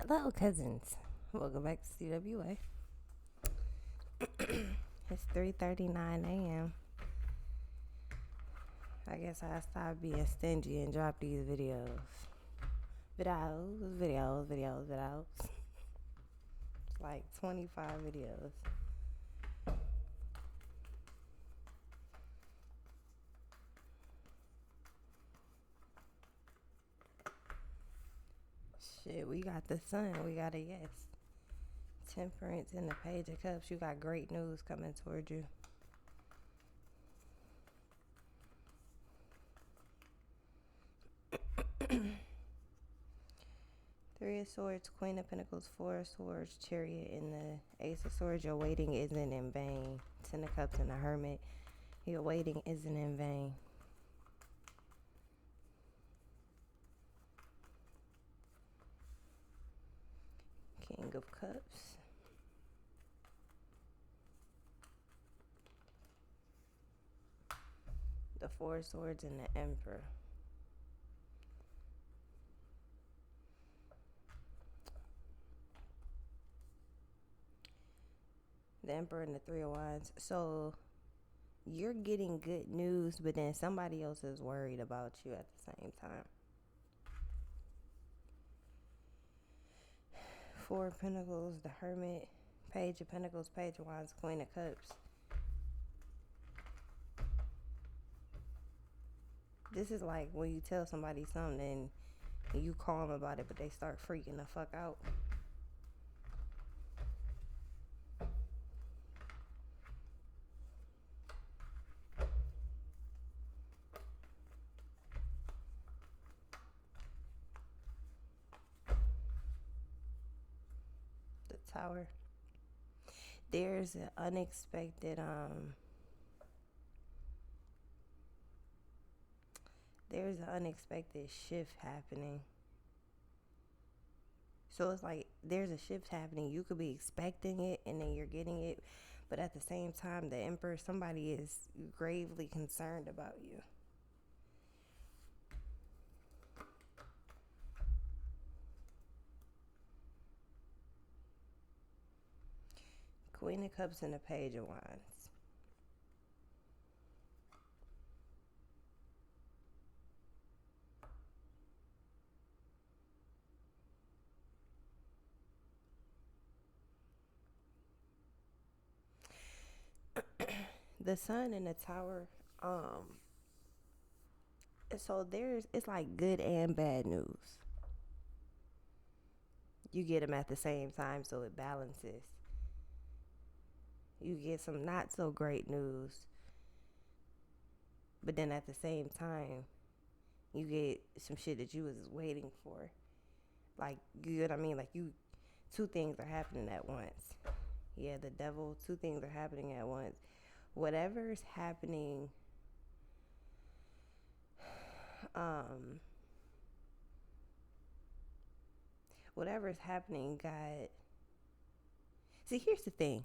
Hello, cousins. Welcome back to CWA. It's 3:39 a.m. I guess I stopped being stingy and dropped these videos. Videos. It's like 25 videos. Shit, we got the sun. We got a yes. Temperance in the Page of Cups. You got great news coming toward you. Three of Swords, Queen of Pentacles, Four of Swords, Chariot, and the Ace of Swords. Your waiting isn't in vain. Ten of Cups and the Hermit. Your waiting isn't in vain. King of Cups. The Four of Swords and the Emperor. The Emperor and the Three of Wands. So you're getting good news, but then somebody else is worried about you at the same time. Four of Pentacles, the Hermit, Page of Pentacles, Page of Wands, Queen of Cups. This is like when you tell somebody something and you calm about it, but they start freaking the fuck out. The Tower. There's an unexpected shift happening. So it's like there's a shift happening. You could be expecting it and then you're getting it, but at the same time, the Emperor, somebody is gravely concerned about you. Queen of Cups and the Page of Wands. The Sun and the Tower. So it's like good and bad news. You get them at the same time, so it balances. You get some not so great news, but then at the same time, you get some shit that you was waiting for. Like, you know what I mean? Like, two things are happening at once. Yeah, the Devil, two things are happening at once. Whatever's happening, whatever's happening got... See, here's the thing.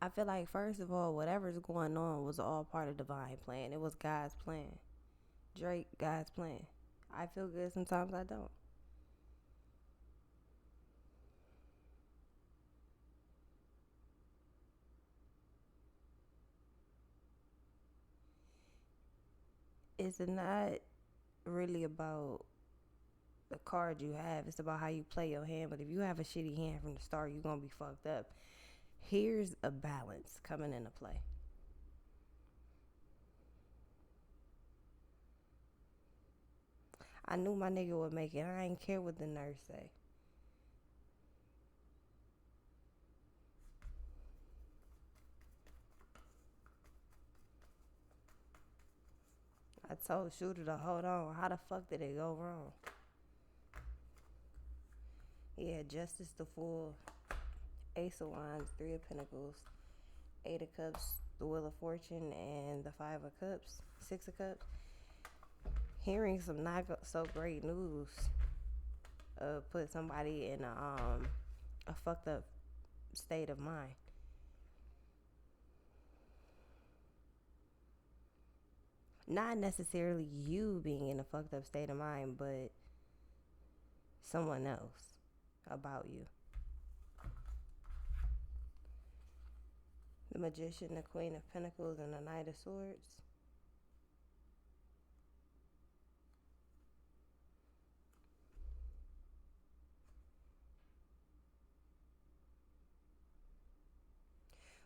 I feel like, first of all, whatever's going on was all part of divine plan. It was God's plan. Drake, God's plan. I feel good, sometimes I don't. It's not really about the card you have. It's about how you play your hand. But if you have a shitty hand from the start, you're going to be fucked up. Here's a balance coming into play. I knew my nigga would make it. I ain't care what the nurse say. I told Shooter to hold on. How the fuck did it go wrong? Yeah, Justice, the Fool, Ace of Wands, Three of Pentacles, Eight of Cups, the Wheel of Fortune, and the Five of Cups, Six of Cups. Hearing some not so great news put somebody in a fucked up state of mind. Not necessarily you being in a fucked up state of mind, but someone else about you. The Magician, the Queen of Pentacles, and the Knight of Swords.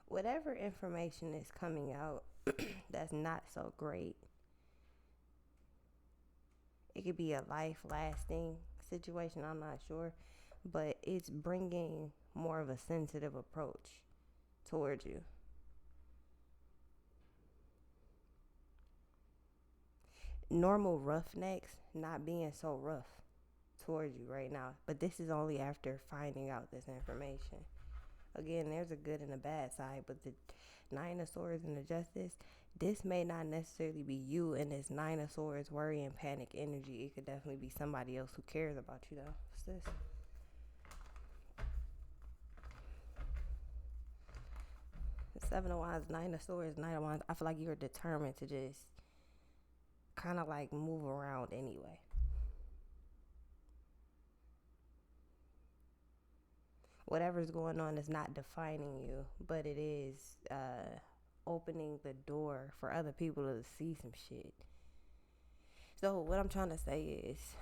Whatever information is coming out that's not so great, it could be a life-lasting situation, I'm not sure, but it's bringing more of a sensitive approach towards you. Normal roughnecks not being so rough towards you right now, but this is only after finding out this information. Again, there's a good and a bad side, but the Nine of Swords and the Justice, this may not necessarily be you and this Nine of Swords worry and panic energy. It could definitely be somebody else who cares about you, though. What's this? The Seven of Wands, Nine of Swords, Nine of Wands. I feel like you're determined to just kind of like move around anyway. Whatever's going on is not defining you, but it is opening the door for other people to see some shit. So what I'm trying to say is,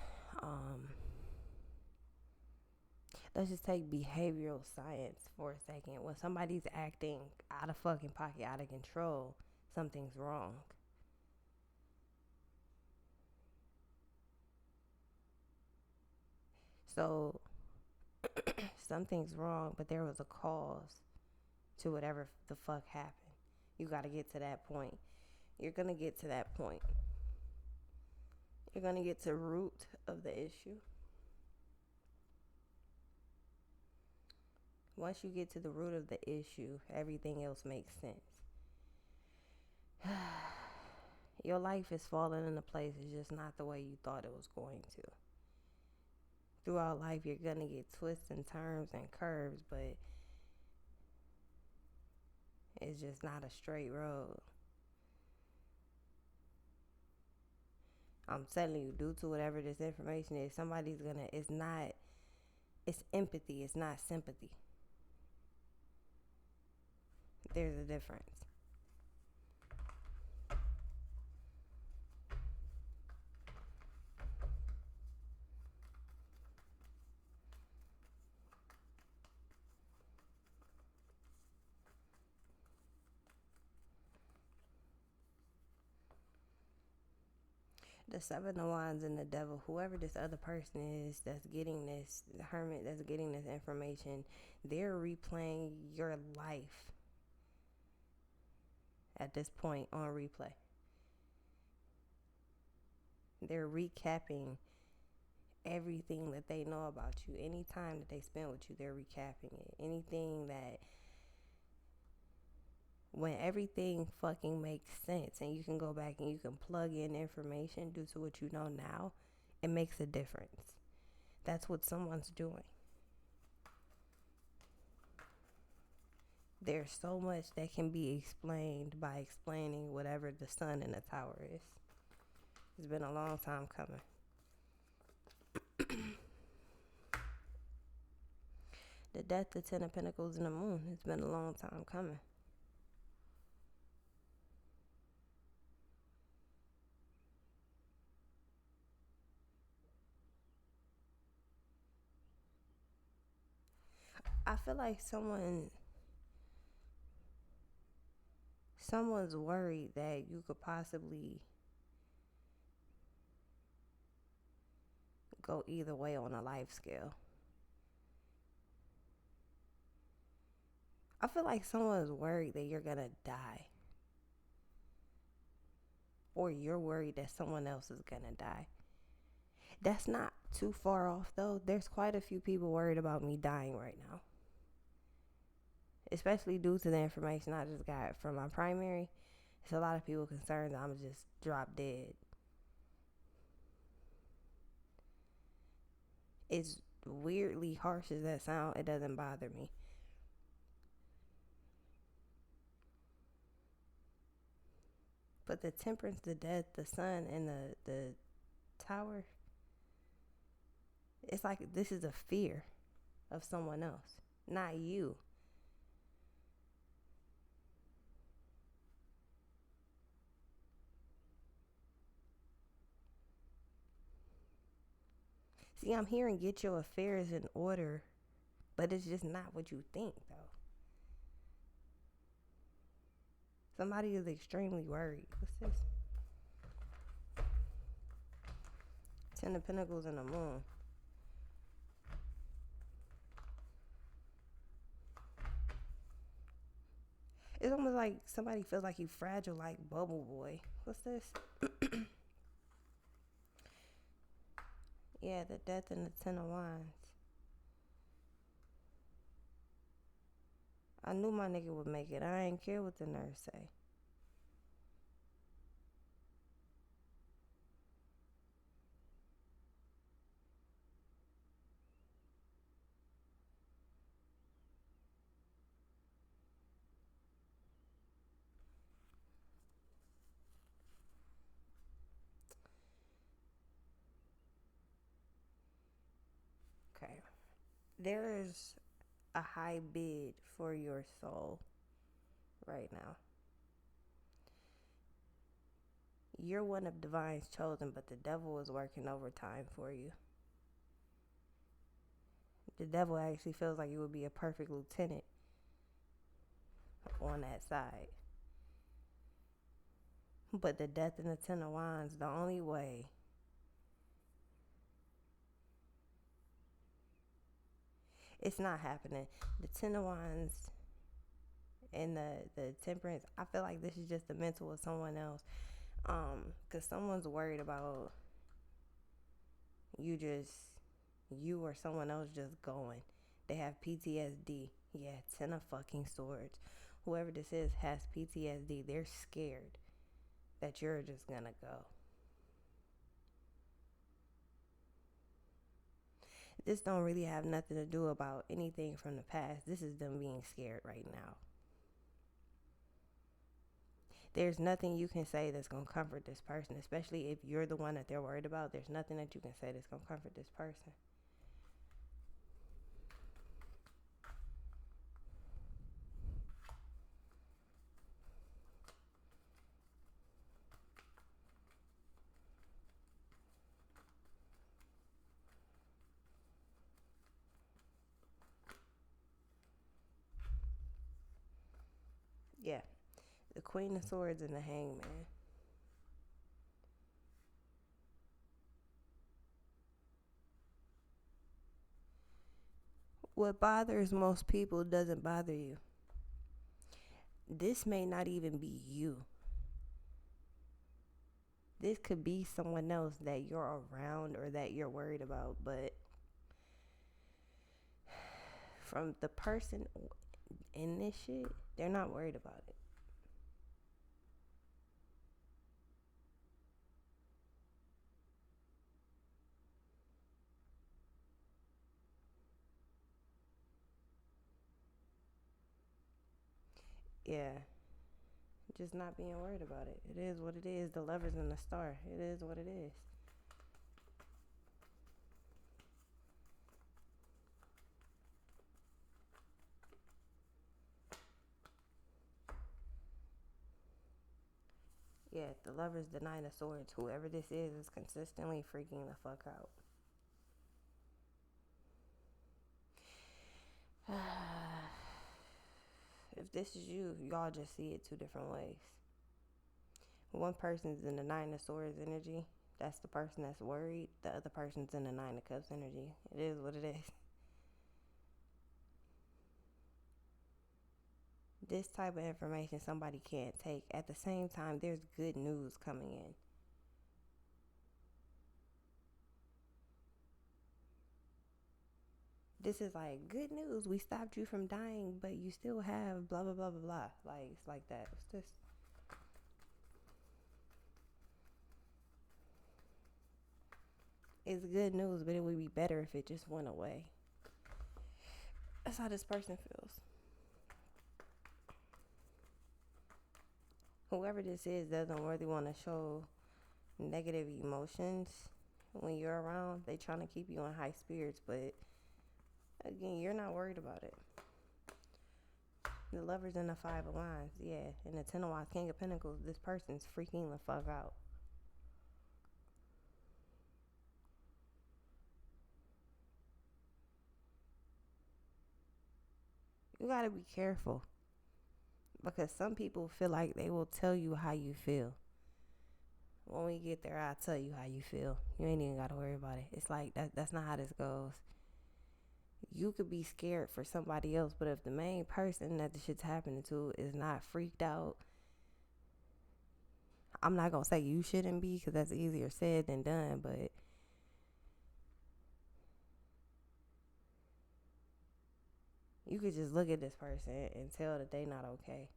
let's just take behavioral science for a second. When somebody's acting out of fucking pocket, out of control, something's wrong. So something's wrong, but there was a cause to whatever the fuck happened. You got to get to that point. You're going to get to that point. You're going to get to the root of the issue. Once you get to the root of the issue, everything else makes sense. Your life is falling into place. It's just not the way you thought it was going to. Throughout life, you're going to get twists and turns and curves, but it's just not a straight road. I'm telling you, due to whatever this information is, somebody's going to, it's empathy, it's not sympathy. There's a difference. The Seven of Wands and the Devil, whoever this other person is that's getting this, the Hermit that's getting this information, they're replaying your life at this point on replay. They're recapping everything that they know about you. Any time that they spend with you, they're recapping it. Anything that, when everything fucking makes sense and you can go back and you can plug in information due to what you know now, it makes a difference. That's what someone's doing. There's so much that can be explained by explaining whatever the sun in the tower is. It's been a long time coming. The Death, the Ten of Pentacles, and the Moon. It's been a long time coming. I feel like someone's worried that you could possibly go either way on a life scale. I feel like someone's worried that you're gonna die. Or you're worried that someone else is gonna die. That's not too far off though. There's quite a few people worried about me dying right now. Especially due to the information I just got from my primary. It's a lot of people concerned that I'm just drop dead. It's weirdly harsh as that sound, it doesn't bother me. But the Temperance, the Death, the Sun, and the Tower, it's like this is a fear of someone else, not you. See, I'm hearing get your affairs in order, but it's just not what you think, though. Somebody is extremely worried. What's this? Ten of Pentacles and the Moon. It's almost like somebody feels like you fragile, like Bubble Boy. What's this? Yeah, the Death and the Ten of Wands. I knew my nigga would make it. I ain't care what the nurse say. Okay. There's a high bid for your soul right now. You're one of divine's chosen, but the devil is working overtime for you. The devil actually feels like you would be a perfect lieutenant on that side. But the Death and the Ten of Wands, the only way it's not happening. The Ten of Wands and the Temperance, I feel like this is just the mental of someone else. Because someone's worried about you or someone else just going. They have PTSD. Yeah, Ten of fucking Swords. Whoever this is has PTSD. They're scared that you're just gonna go. This don't really have nothing to do about anything from the past. This is them being scared right now. There's nothing you can say that's going to comfort this person, especially if you're the one that they're worried about. There's nothing that you can say that's going to comfort this person. Yeah, the Queen of Swords and the Hangman. What bothers most people doesn't bother you. This may not even be you. This could be someone else that you're around or that you're worried about, but from the person in this shit, they're not worried about it. Yeah, just not being worried about it. It is what it is. The Lovers and the Star. It is what it is. Yeah, the Lovers, the Nine of Swords. Whoever this is consistently freaking the fuck out. If this is you, y'all just see it two different ways. One person's in the Nine of Swords energy. That's the person that's worried. The other person's in the Nine of Cups energy. It is what it is. This type of information somebody can't take. At the same time, there's good news coming in. This is like good news. We stopped you from dying, but you still have blah blah blah blah blah. Like it's like that. What's this? It's good news, but it would be better if it just went away. That's how this person feels. Whoever this is doesn't really want to show negative emotions when you're around. They trying to keep you in high spirits, but again, you're not worried about it. The Lovers and the Five of Wands, yeah, and the Ten of Wands, King of Pentacles. This person's freaking the fuck out. You gotta be careful, because some people feel like they will tell you how you feel. When we get there, I'll tell you how you feel. You ain't even gotta worry about it. It's like that's not how this goes. You could be scared for somebody else, but if the main person that the shit's happening to is not freaked out, I'm not gonna say you shouldn't be, because that's easier said than done, but you could just look at this person and tell that they not okay.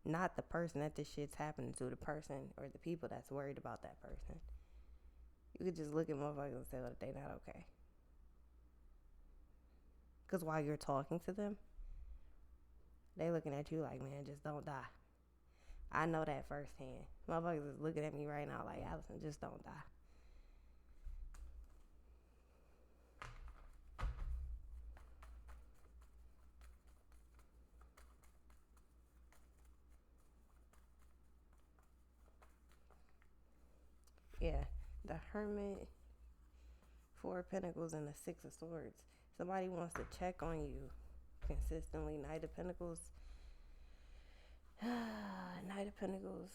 Not the person that this shit's happening to, the person or the people that's worried about that person. You could just look at motherfuckers and tell that they not okay. Because while you're talking to them, they looking at you like, man, just don't die. I know that firsthand. Motherfuckers is looking at me right now like, Allison, just don't die. Yeah, the Hermit, Four of Pentacles, and the Six of Swords. Somebody wants to check on you consistently. Knight of Pentacles, Knight of Pentacles,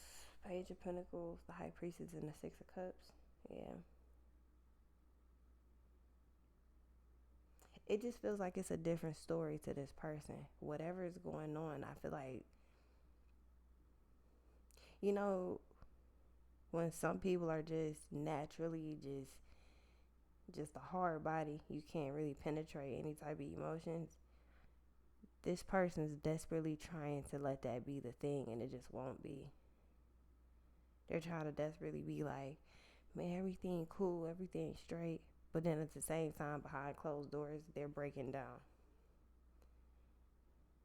Page of Pentacles, the High Priestess, and the Six of Cups. Yeah. It just feels like it's a different story to this person. Whatever is going on, I feel like, you know, when some people are just naturally just a hard body, you can't really penetrate any type of emotions. This person's desperately trying to let that be the thing, and it just won't be. They're trying to desperately be like, man, everything cool, everything straight. But then at the same time, behind closed doors, they're breaking down.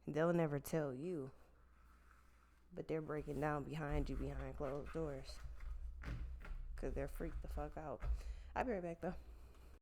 They'll never tell you, but they're breaking down behind you, behind closed doors, because they're freaked the fuck out. I'll be right back though.